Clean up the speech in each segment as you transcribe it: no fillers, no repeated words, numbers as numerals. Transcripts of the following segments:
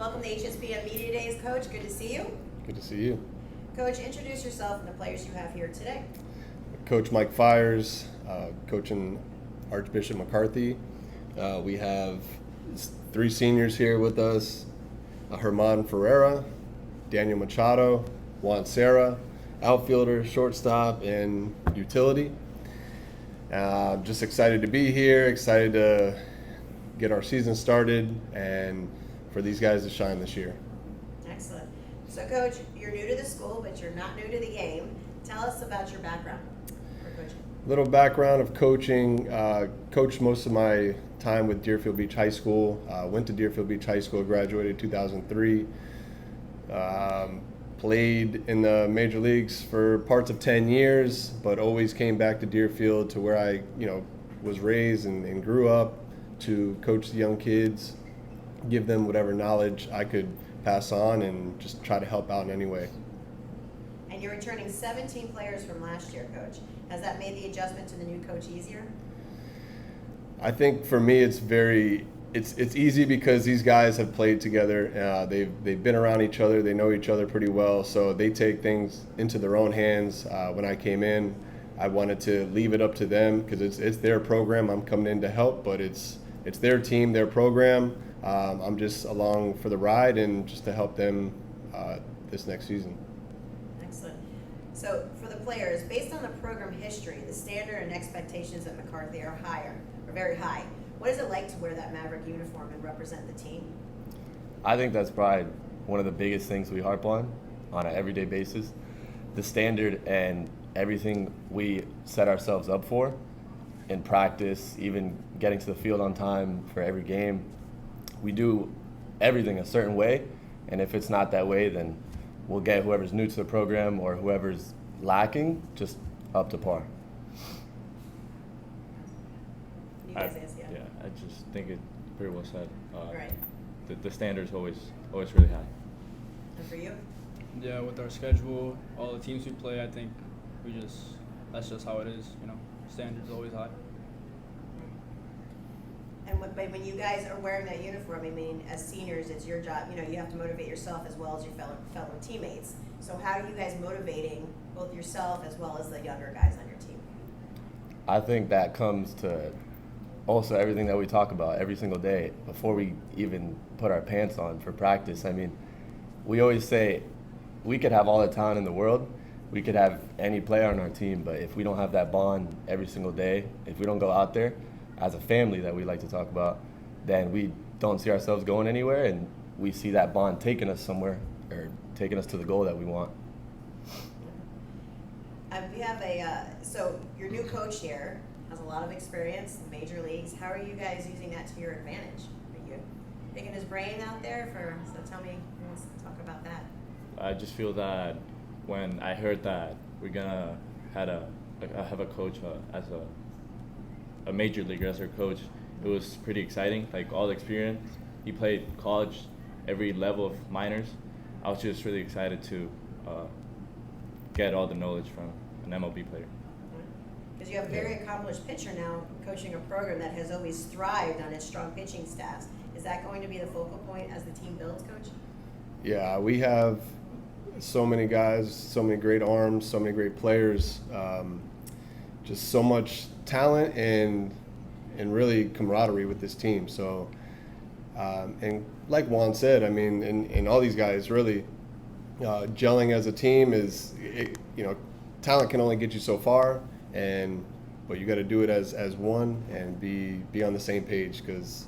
Welcome to HSBN Media Days, Coach. Good to see you. Good to see you. Coach, introduce yourself and the players you have here today. Coach Mike Fires, coaching Archbishop McCarthy. We have 3 seniors here with us, Herman Ferreira, Daniel Machado, Juan Serra, outfielder, shortstop, and utility. Just excited to be here, excited to get our season started, and for these guys to shine this year. Excellent. So, Coach, you're new to the school, but you're not new to the game. Tell us about your background for coaching. Little background of coaching. Coached most of my time with Deerfield Beach High School. Went to Deerfield Beach High School, graduated 2003. Played in the major leagues for parts of 10 years, but always came back to Deerfield, to where I, was raised and grew up, to coach the young kids, give them whatever knowledge I could pass on, and just try to help out in any way. And you're returning 17 players from last year, Coach. Has that made the adjustment to the new coach easier? I think for me it's easy because these guys have played together. They've been around each other. They know each other pretty well, so they take things into their own hands. When I came in, I wanted to leave it up to them because it's their program. I'm coming in to help, but it's their team, their program. I'm just along for the ride and just to help them this next season. Excellent. So for the players, based on the program history, the standard and expectations at McCarthy are very high. What is it like to wear that Maverick uniform and represent the team? I think that's probably one of the biggest things we harp on an everyday basis. The standard and everything we set ourselves up for in practice, even getting to the field on time for every game. We do everything a certain way, and if it's not that way, then we'll get whoever's new to the program or whoever's lacking just up to par. You guys ask, Yeah, I just think it's pretty well said. Right. The standard's always really high. And for you? Yeah, with our schedule, all the teams we play, I think that's just how it is, Standards always high. And when you guys are wearing that uniform, I mean, as seniors, it's your job. You have to motivate yourself as well as your fellow teammates. So how are you guys motivating both yourself as well as the younger guys on your team? I think that comes to also everything that we talk about every single day before we even put our pants on for practice. I mean, we always say we could have all the talent in the world, we could have any player on our team, but if we don't have that bond every single day, if we don't go out there as a family that we like to talk about, then we don't see ourselves going anywhere, and we see that bond taking us somewhere or taking us to the goal that we want. We have so your new coach here has a lot of experience in major leagues. How are you guys using that to your advantage? Are you picking his brain out there so tell me, let's talk about that. I just feel that when I heard that we're gonna have a coach as a major leaguer as our coach, it was pretty exciting. Like, all the experience, he played college, every level of minors. I was just really excited to get all the knowledge from an MLB player. Because you have a very accomplished pitcher now coaching a program that has always thrived on its strong pitching staffs. Is that going to be the focal point as the team builds, Coach? Yeah, we have so many guys, so many great arms, so many great players, just so much talent and really camaraderie with this team. So, and like Juan said, I mean, and all these guys really gelling as a team talent can only get you so far, but you got to do it as one and be on the same page, because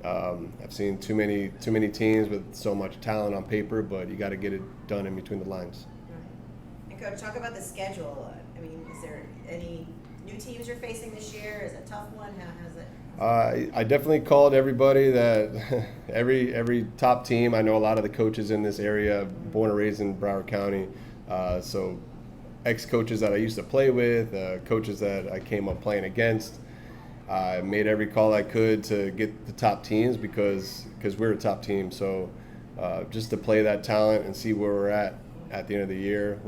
I've seen too many teams with so much talent on paper, but you got to get it done in between the lines. Right. And Coach, talk about the schedule. I mean, is there any new teams you're facing this year? Is it a tough one? How's it? I definitely called everybody that every top team. I know a lot of the coaches in this area, born and raised in Broward County, so ex-coaches that I used to play with, coaches that I came up playing against. I made every call I could to get the top teams because we're a top team. So just to play that talent and see where we're at the end of the year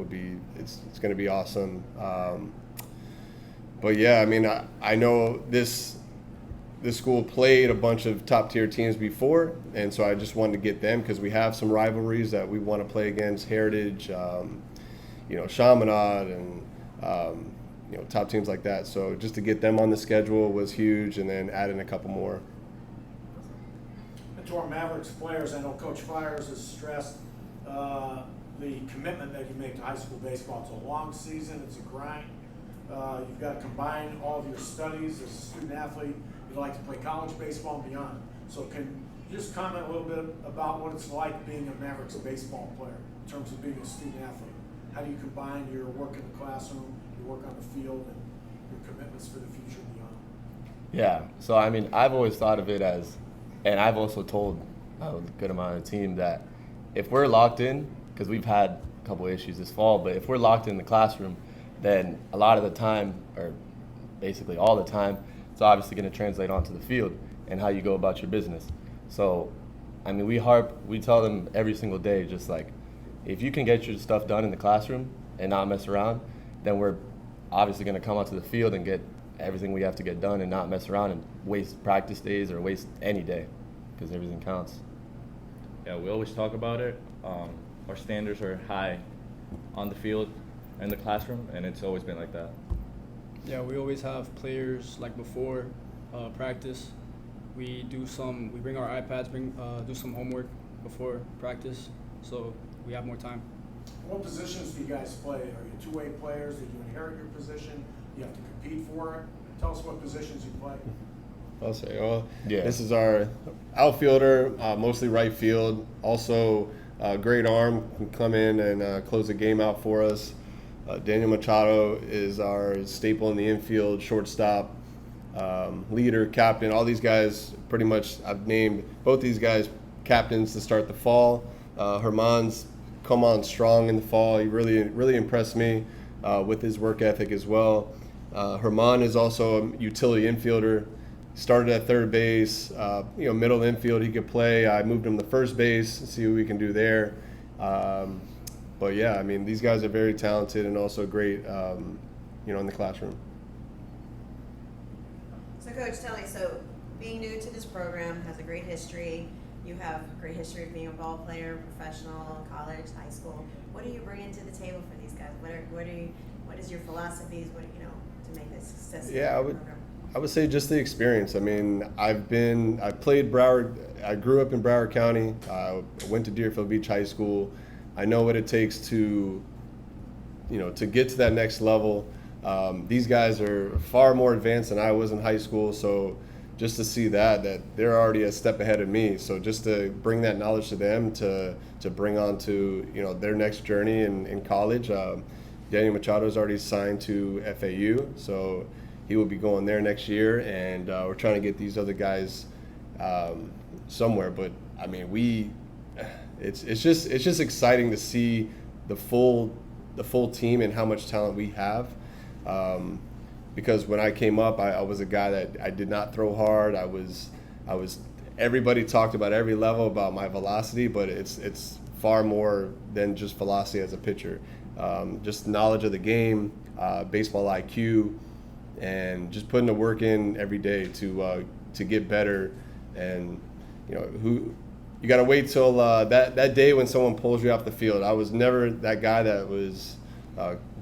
it's going to be awesome. But yeah, I mean, I know this this school played a bunch of top-tier teams before, and so I just wanted to get them because we have some rivalries that we want to play against, Heritage, Chaminade, and top teams like that. So just to get them on the schedule was huge, and then add in a couple more. And to our Mavericks players, I know Coach Fires has stressed the commitment that you make to high school baseball. It's a long season, it's a grind. You've got to combine all of your studies as a student athlete. You'd like to play college baseball and beyond. So can you just comment a little bit about what it's like being a Mavericks baseball player in terms of being a student athlete? How do you combine your work in the classroom, your work on the field, and your commitments for the future and beyond? Yeah, so I mean, I've always thought of it as, and I've also told a good amount of the team that if we're locked in, because we've had a couple of issues this fall, but if we're locked in the classroom, then a lot of the time, or basically all the time, it's obviously going to translate onto the field and how you go about your business. So, I mean, we tell them every single day, just like, if you can get your stuff done in the classroom and not mess around, then we're obviously going to come onto the field and get everything we have to get done and not mess around and waste practice days or waste any day, because everything counts. Yeah, we always talk about it. Our standards are high on the field and the classroom, and it's always been like that. Yeah, we always have players like before practice. We bring our iPads, do some homework before practice, so we have more time. What positions do you guys play? Are you two-way players? Did you inherit your position? You have to compete for it? Tell us what positions you play. I'll say, well, Yeah. This is our outfielder, mostly right field. Also, great arm, can come in and close the game out for us. Daniel Machado is our staple in the infield, shortstop, leader, captain. All these guys, pretty much, I've named both these guys captains to start the fall. Herman's come on strong in the fall. He really impressed me with his work ethic as well. Herman is also a utility infielder. Started at third base, middle infield he could play. I moved him to first base, see what we can do there. But yeah, I mean, these guys are very talented and also great, in the classroom. So Coach, tell me, so being new to this program has a great history. You have a great history of being a ball player, professional, college, high school. What do you bring into the table for these guys? What is your philosophies? To make this successful? Yeah, I would say just the experience. I mean, I played Broward. I grew up in Broward County. I went to Deerfield Beach High School. I know what it takes to get to that next level. These guys are far more advanced than I was in high school. So just to see that they're already a step ahead of me. So just to bring that knowledge to them to bring on to their next journey in college. Daniel Machado is already signed to FAU, so he will be going there next year, and we're trying to get these other guys somewhere. But I mean, it's just exciting to see the full team and how much talent we have. Because when I came up, I was a guy that I did not throw hard. I was everybody talked about every level about my velocity, but it's far more than just velocity as a pitcher. Just knowledge of the game, baseball IQ, and just putting the work in every day to get better. And you got to wait till that day when someone pulls you off the field. I was never that guy that was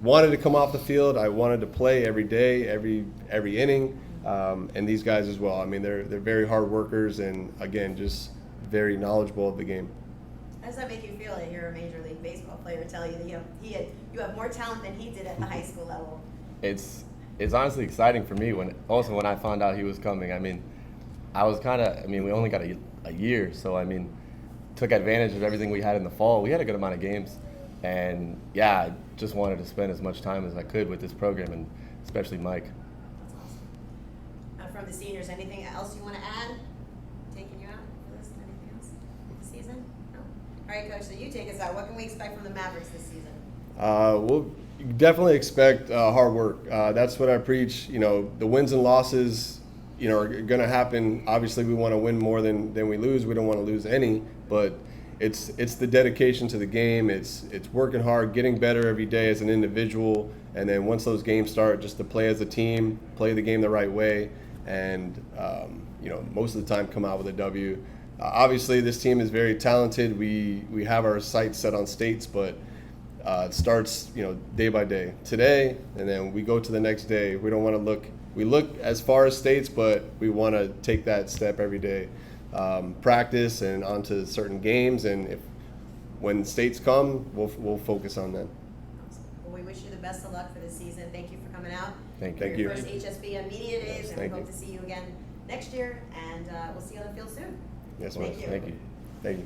wanted to come off the field. I wanted to play every day, every inning, and these guys as well. I mean, they're very hard workers, and again, just very knowledgeable of the game. How does that make you feel to hear a Major League Baseball player tell you that you have more talent than he did at the high school level? It's honestly exciting for me when I found out he was coming. I mean, we only got a year, so I mean, took advantage of everything we had in the fall. We had a good amount of games, and yeah, I just wanted to spend as much time as I could with this program, and especially Mike. That's awesome. From the seniors, anything else you want to add? Taking you out for this? Anything else this season? No. All right, Coach. So you take us out. What can we expect from the Mavericks this season? We'll definitely expect hard work. That's what I preach. The wins and losses, are going to happen. Obviously, we want to win more than we lose. We don't want to lose any, but it's the dedication to the game. It's working hard, getting better every day as an individual, and then once those games start, just to play as a team, play the game the right way, and most of the time come out with a W. Obviously, this team is very talented. We have our sights set on states, but it starts day by day. Today, and then we go to the next day. We don't want to look. We look as far as states, but we want to take that step every day. Practice and onto certain games, and when states come, we'll focus on that. Well, we wish you the best of luck for this season. Thank you for coming out. Thank Thank Your you. first HSBN Media Days, and we thank hope you. to see you again next year, and we'll see you on the field soon. Yes, Thank ma'am. you. Thank you. Thank you.